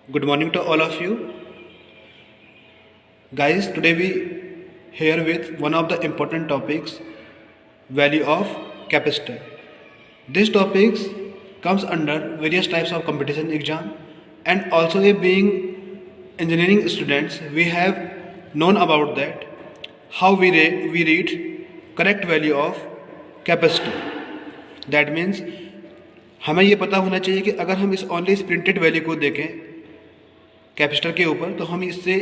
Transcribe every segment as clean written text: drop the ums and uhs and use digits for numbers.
Good morning to all of you. Guys, today we here with one of the important topics, value of capacitor. This topics comes under various types of competition exam, and also a being engineering students, we have known about that how we read correct value of capacitor. That means हमें ये पता होना चाहिए कि अगर हम इस only इस प्रिंटेड वैल्यू को देखें कैपेसिटर के ऊपर तो हम इससे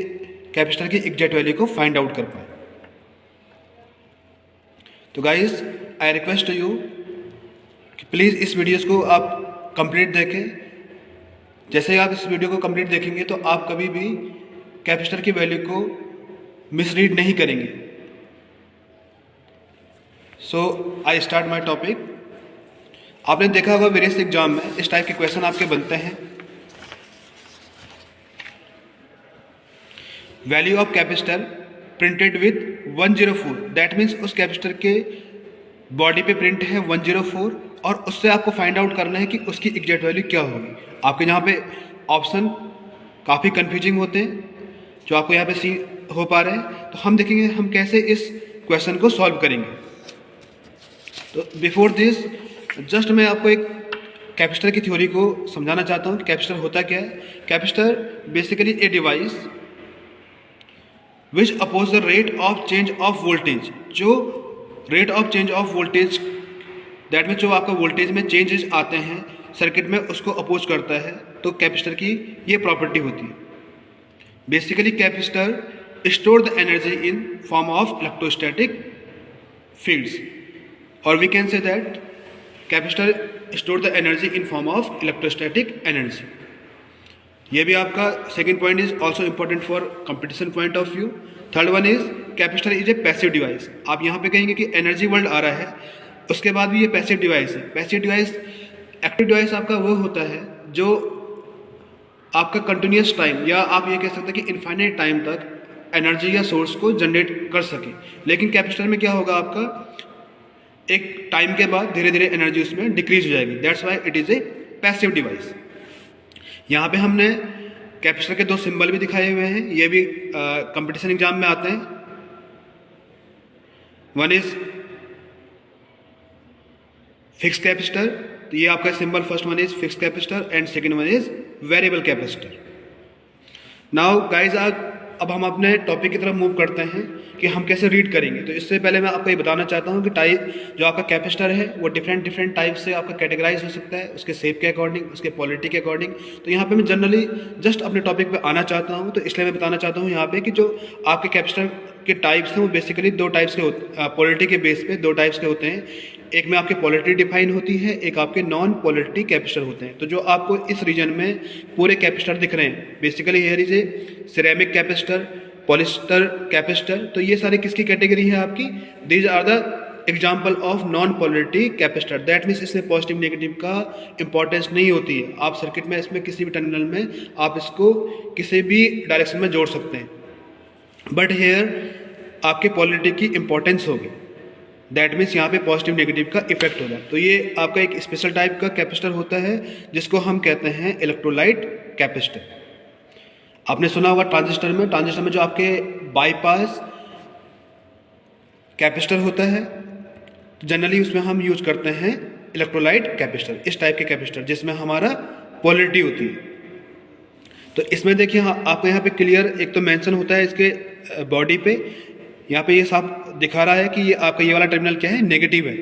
कैपेसिटर की एग्जैक्ट वैल्यू को फाइंड आउट कर पाए। तो गाइस, आई रिक्वेस्ट यू कि प्लीज़ इस वीडियोस को आप कंप्लीट देखें। जैसे आप इस वीडियो को कंप्लीट देखेंगे तो आप कभी भी कैपेसिटर की वैल्यू को मिसरीड नहीं करेंगे। सो आई स्टार्ट माई टॉपिक। आपने देखा होगा वेरियस एग्जाम में इस टाइप के क्वेश्चन आपके बनते हैं। Value of capacitor printed with 104, that means उस कैपेसिटर के बॉडी पे प्रिंट है 104 और उससे आपको फाइंड आउट करना है कि उसकी एग्जैक्ट वैल्यू क्या होगी। आपके यहाँ पे ऑप्शन काफ़ी कंफ्यूजिंग होते हैं जो आपको यहाँ पे सी हो पा रहे हैं। तो हम देखेंगे हम कैसे इस क्वेश्चन को सॉल्व करेंगे। तो बिफोर दिस जस्ट मैं आपको एक कैपेसिटर की थ्योरी को समझाना चाहता हूँ कि कैपेसिटर होता क्या है। Capacitor basically a device which oppose the rate of change of voltage. जो rate of change of voltage that mean जो आपका वोल्टेज में चेंजेस आते हैं सर्किट में उसको अपोज करता है, तो कैपेसिटर की ये प्रॉपर्टी होती है। Basically capacitor store the energy in form of electrostatic fields, और we can say that capacitor store the energy in form of electrostatic energy. ये भी आपका second point is also important for competition point of view. Third one is capacitor is a passive device. आप यहाँ पे कहेंगे कि energy world आ रहा है, उसके बाद भी ये पैसिव डिवाइस है। पैसिव डिवाइस, एक्टिव डिवाइस आपका वो होता है जो आपका कंटिन्यूस टाइम या आप ये कह सकते हैं कि इनफाइनाइट टाइम तक एनर्जी या सोर्स को जनरेट कर सके। लेकिन कैपेसिटर में क्या होगा, आपका एक टाइम के बाद धीरे धीरे एनर्जी उसमें डिक्रीज हो जाएगी। That's why it is a passive device. यहाँ पे हमने कैपेसिटर के दो सिंबल भी दिखाए हुए हैं, ये भी कंपटीशन एग्जाम में आते हैं। वन इज फिक्स कैपेसिटर, तो ये आपका symbol first one is fix capacitor and second one is variable capacitor. Now guys अब हम अपने टॉपिक की तरफ मूव करते हैं कि हम कैसे रीड करेंगे। तो इससे पहले मैं आपको ये बताना चाहता हूँ कि टाइप जो आपका कैपेसिटर है वो डिफरेंट टाइप से आपका कैटेगराइज हो सकता है, उसके शेप के अकॉर्डिंग, उसके क्वालिटी के अकॉर्डिंग। तो यहाँ पे मैं जनरली जस्ट अपने टॉपिक पे आना चाहता हूँ, तो इसलिए मैं बताना चाहता हूँ यहाँ पे कि जो आपके कैपेसिटर के टाइप्स हैं वो बेसिकली दो टाइप्स के पोलरिटी के बेस पे दो टाइप्स के होते हैं। एक में आपके पोलरिटी डिफाइन होती है, एक आपके नॉन पोलरिटी कैपेसिटर होते हैं। तो जो आपको इस रीजन में पूरे कैपेसिटर दिख रहे हैं, basically here is a ceramic capacitor, polyester capacitor. तो ये सारी किसकी कैटेगरी है आपकी? These are the example of non polarity capacitor. That means इसमें पॉजिटिव नेगेटिव का इंपॉर्टेंस नहीं होती है। आप सर्किट में इसमें किसी भी टर्मिनल में आप इसको किसी भी डायरेक्शन में जोड़ सकते हैं, बट हेयर आपके पोलरिटी की इंपॉर्टेंस होगी। दैट मीन्स यहाँ पे पॉजिटिव नेगेटिव का इफेक्ट होगा। तो ये आपका एक स्पेशल टाइप का कैपेसिटर होता है जिसको हम कहते हैं इलेक्ट्रोलाइट कैपेसिटर। आपने सुना होगा ट्रांजिस्टर में जो आपके बाईपास कैपेसिटर होता है, जनरली उसमें हम यूज करते हैं इलेक्ट्रोलाइट कैपेसिटर, इस टाइप के कैपेसिटर जिसमें हमारा पोलरिटी होती है। तो इसमें देखिए आपको यहाँ पे क्लियर एक तो मेंशन होता है इसके बॉडी पे, यहाँ पे ये साफ दिखा रहा है कि ये आपका ये वाला टर्मिनल क्या है, नेगेटिव है।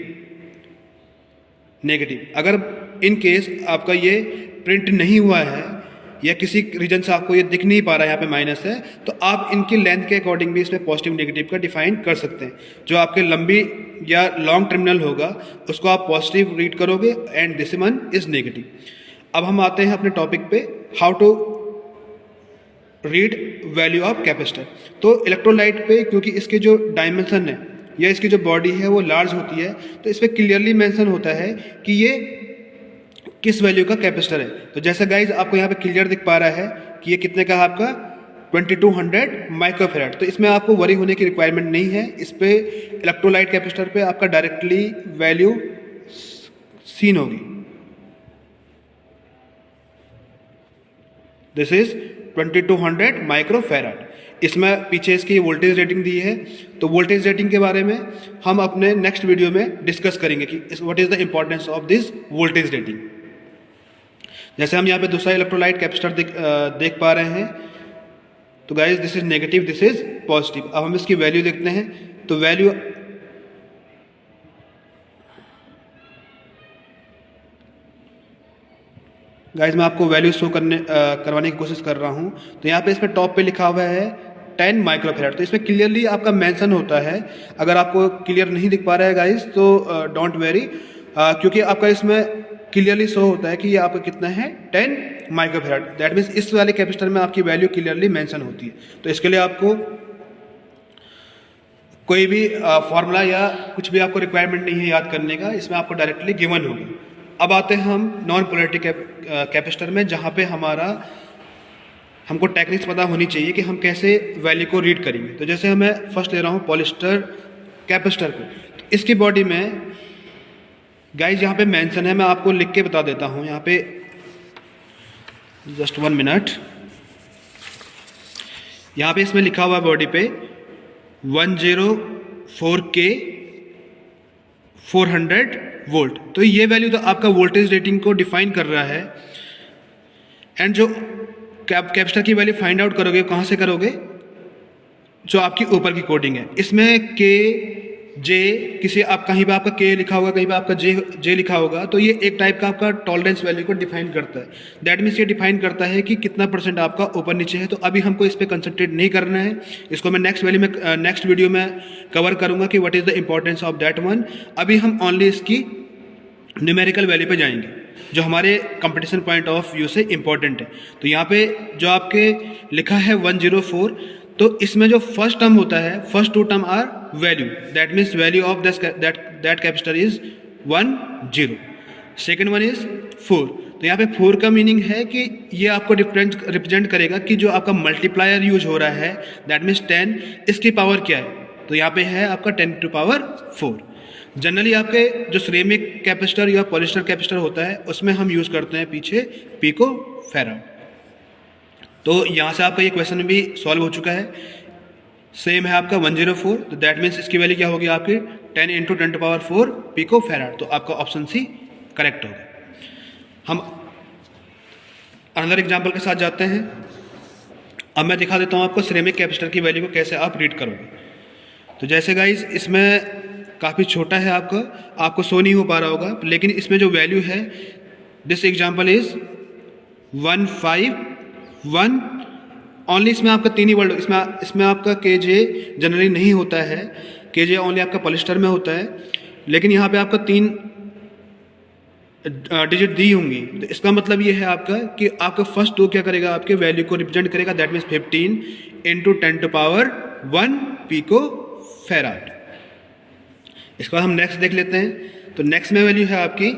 नेगेटिव अगर इन केस आपका ये प्रिंट नहीं हुआ है या किसी रीजन से आपको ये दिख नहीं पा रहा है, यहाँ पे माइनस है, तो आप इनकी लेंथ के अकॉर्डिंग भी इसमें पॉजिटिव नेगेटिव का डिफाइन कर सकते हैं। जो आपके लंबी या लॉन्ग टर्मिनल होगा उसको आप पॉजिटिव रीड करोगे and this one is negative. अब हम आते हैं अपने टॉपिक पे, how to read value of capacitor. तो इलेक्ट्रोलाइट पे क्योंकि इसके जो डायमेंशन है या इसकी जो बॉडी है वो लार्ज होती है, तो इस पर क्लियरली मेंशन होता है कि ये किस वैल्यू का कैपेसिटर है। तो जैसा गाइज आपको यहाँ पे क्लियर दिख पा रहा है कि ये कितने का है आपका 2200 माइक्रोफेराड। तो इसमें आपको वरी होने की रिक्वायरमेंट नहीं है। इस पे इलेक्ट्रोलाइट कैपेसिटर पे आपका डायरेक्टली वैल्यू सीन होगी। This is 2200 microfarad. इसमें पीछे इसकी वोल्टेज रेटिंग दी है, तो वोल्टेज रेटिंग के बारे में हम अपने नेक्स्ट वीडियो में डिस्कस करेंगे कि what is the importance of this voltage rating. जैसे हम यहाँ पे दूसरा इलेक्ट्रोलाइट कैपेसिटर देख पा रहे हैं, तो guys this is negative, this is positive. अब हम इसकी वैल्यू देखते हैं, तो वैल्यू गाइज मैं आपको वैल्यू शो करवाने की कोशिश कर रहा हूँ। तो यहाँ पे इसमें टॉप पे लिखा हुआ है 10 माइक्रोफैराड, तो इसमें क्लियरली आपका मेंशन होता है। अगर आपको क्लियर नहीं दिख पा रहा है गाइज तो डोंट वेरी, क्योंकि आपका इसमें क्लियरली शो होता है कि ये आपका कितना है 10 माइक्रोफैराड। दैट मीन्स इस वाले कैपेसिटर में आपकी वैल्यू क्लियरली मेंशन होती है। तो इसके लिए आपको कोई भी फॉर्मूला या कुछ भी आपको रिक्वायरमेंट नहीं है याद करने का, इसमें आपको डायरेक्टली गिवन होगी। अब आते हैं हम नॉन पोलैरिटी कैपेसिटर में, जहाँ पे हमको टेक्निक्स पता होनी चाहिए कि हम कैसे वैल्यू को रीड करेंगे। तो जैसे मैं फर्स्ट ले रहा हूँ पॉलिस्टर कैपेसिटर को, तो इसकी बॉडी में गाइज यहाँ पे मेंशन है, मैं आपको लिख के बता देता हूँ यहाँ पे, जस्ट 1 मिनट। यहाँ पे इसमें लिखा हुआ बॉडी पे 104K 400 वोल्ट। तो ये वैल्यू तो आपका वोल्टेज रेटिंग को डिफाइन कर रहा है। एंड जो कैपेसिटर की वैल्यू फाइंड आउट करोगे कहाँ से करोगे, जो आपकी ऊपर की कोडिंग है, इसमें के जे किसी आप कहीं पे आपका के लिखा होगा, कहीं पे आपका जे लिखा होगा, तो ये एक टाइप का आपका टॉलरेंस वैल्यू को डिफाइन करता है। दैट मीन्स ये डिफाइन करता है कि कितना % आपका ऊपर नीचे है। तो अभी हमको इस पर कंसंट्रेट नहीं करना है, इसको मैं नेक्स्ट वीडियो में कवर करूंगा कि what is the importance of that one. अभी हम ओनली इसकी न्यूमेरिकल वैल्यू पे जाएंगे जो हमारे कंपटीशन पॉइंट ऑफ व्यू से इंपॉर्टेंट है। तो यहाँ पे जो आपके लिखा है 104, तो इसमें जो फर्स्ट टर्म होता है, first 2 term are value, that means value of that capacitor is 10। Second one is 4। तो यहाँ पे 4 का मीनिंग है कि ये आपको रिप्रेजेंट करेगा कि जो आपका मल्टीप्लायर यूज हो रहा है, दैट मीन्स 10, इसकी पावर क्या है, तो यहाँ पे है आपका 10⁴। जनरली आपके जो सिरेमिक कैपेसिटर या पॉलिस्टर कैपेसिटर होता है उसमें हम यूज़ करते हैं पीछे पिको फैराड। तो यहाँ से आपका ये क्वेश्चन भी सॉल्व हो चुका है। सेम है आपका 104, तो दैट मीन्स इसकी वैल्यू क्या होगी आपकी 10 × 10⁴ पिको फैराड। तो आपका ऑप्शन सी करेक्ट होगा। हम अनदर एग्जाम्पल के साथ जाते हैं। अब मैं दिखा देता हूँ आपको सिरेमिक कैपेसिटर की वैल्यू को कैसे आप रीड करोगे। तो जैसे गाइस इसमें काफ़ी छोटा है, आपको शो नहीं हो पा रहा होगा, लेकिन इसमें जो वैल्यू है, दिस एग्जाम्पल इज 151 ओनली। इसमें आपका 3 ही वर्ड, इसमें आपका केजे जनरली नहीं होता है, केजे ओनली आपका पॉलिस्टर में होता है, लेकिन यहाँ पे आपका 3 डिजिट दी होंगी। तो इसका मतलब ये है आपका कि आपका फर्स्ट 2 क्या करेगा, आपके वैल्यू को रिप्रेजेंट करेगा, दैट मीन्स 15 × 10⁻1 पिको फैराड। इसके बाद हम नेक्स्ट देख लेते हैं। तो नेक्स्ट में वैल्यू है आपकी,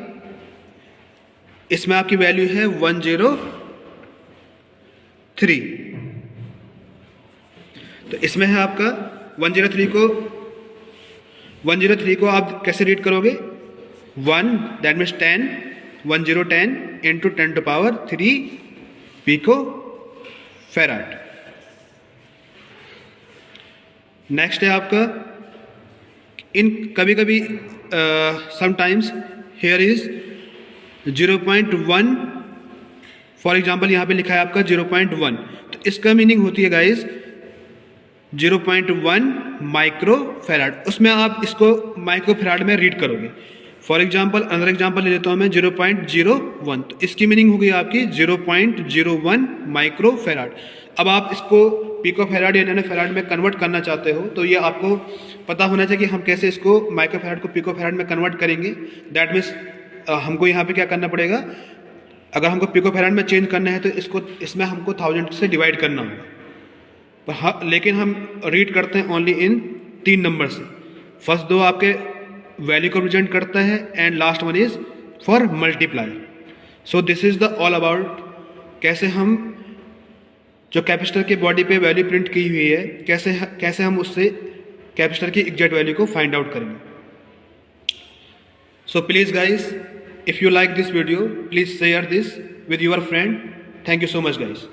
इसमें आपकी वैल्यू है 103। तो इसमें है आपका 103 को आप कैसे रीड करोगे, 1 that means 10 1010 × 10⁻3 pico farad. Next है आपका इन कभी sometimes here is 0.1, for example यहाँ पे लिखा है आपका 0.1, तो इसका मीनिंग होती है गाइज 0.1 माइक्रोफैराड। उसमें आप इसको माइक्रोफैराड में रीड करोगे। फॉर एग्जाम्पल अनदर एग्जाम्पल ले लेता हूँ मैं 0.01, तो इसकी मीनिंग होगी आपकी 0.01 माइक्रोफैराड। अब आप इसको पिको फैराड या नैनो फैराड में कन्वर्ट करना चाहते हो, तो ये आपको पता होना चाहिए कि हम कैसे इसको माइक्रो फैराड को पिको फैराड में कन्वर्ट करेंगे। दैट मीन्स हमको यहाँ पे क्या करना पड़ेगा, अगर हमको पिको फैराड में चेंज करना है तो इसमें हमको 1000 से डिवाइड करना होगा। पर हाँ, लेकिन हम रीड करते हैं ओनली इन 3 नंबर से। फर्स्ट 2 आपके वैल्यू को रिप्रेजेंट करता है and last one is for multiply. So this is the all about कैसे हम जो कैपेसिटर के बॉडी पे वैल्यू प्रिंट की हुई है, कैसे हम उससे कैपेसिटर की एग्जैक्ट वैल्यू को फाइंड आउट करेंगे। So please guys, if you like this video, please share this with your friend thank you so much guys.